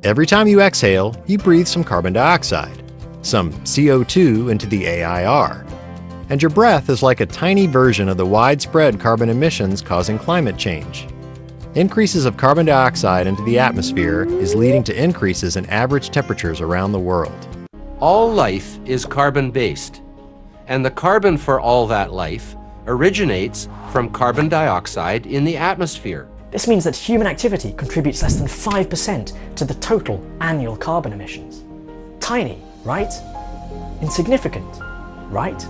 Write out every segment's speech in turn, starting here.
Every time you exhale, you breathe some carbon dioxide, some CO2 into the AIR. And your breath is like a tiny version of the widespread carbon emissions causing climate change. Increases of carbon dioxide into the atmosphere is leading to increases in average temperatures around the world. All life is carbon-based, and the carbon for all that life originates from carbon dioxide in the atmosphere. This means that human activity contributes less than 5% to the total annual carbon emissions. Tiny, right? Insignificant, right?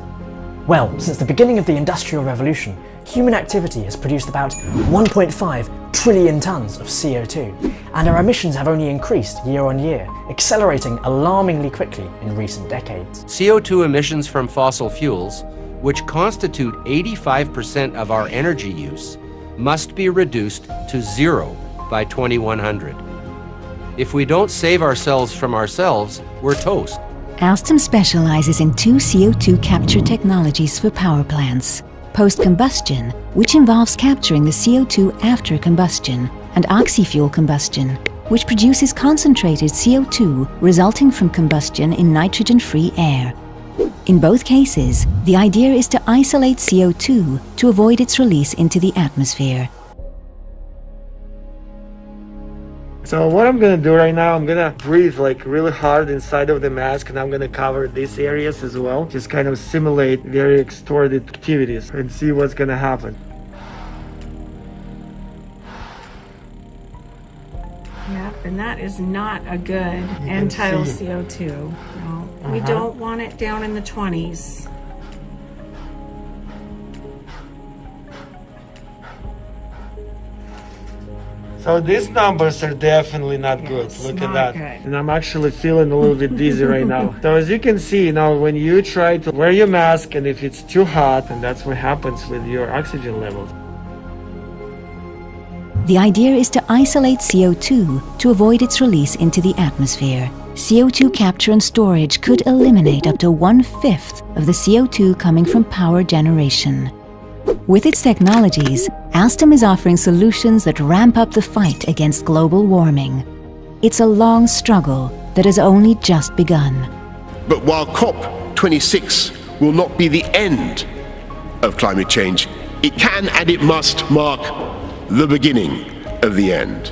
Well, since the beginning of the Industrial Revolution, human activity has produced about 1.5 trillion tons of CO2, and our emissions have only increased year on year, accelerating alarmingly quickly in recent decades. CO2 emissions from fossil fuels, which constitute 85% of our energy use, must be reduced to zero by 2100. If we don't save ourselves from ourselves, we're toast. Alstom specializes in two CO2 capture technologies for power plants: post-combustion, which involves capturing the CO2 after combustion, and oxy-fuel combustion, which produces concentrated CO2 resulting from combustion in nitrogen-free air. In both cases, the idea is to isolate CO2 to avoid its release into the atmosphere. So what I'm gonna do right now, I'm gonna breathe like really hard inside of the mask, and I'm gonna cover these areas as well. Just kind of simulate very extorted activities and see what's gonna happen. Yep, and that is not a good end-tidal CO2. No, we don't want it down in the 20s. So these numbers are definitely not good. Look at that. Good. And I'm actually feeling a little bit dizzy right now. So as you can see, now when you try to wear your mask, and if it's too hot, and that's what happens with your oxygen levels. The idea is to isolate CO2 to avoid its release into the atmosphere. CO2 capture and storage could eliminate up to 1/5 of the CO2 coming from power generation. With its technologies, Alstom is offering solutions that ramp up the fight against global warming. It's a long struggle that has only just begun. But while COP26 will not be the end of climate change, it can and it must mark the beginning of the end.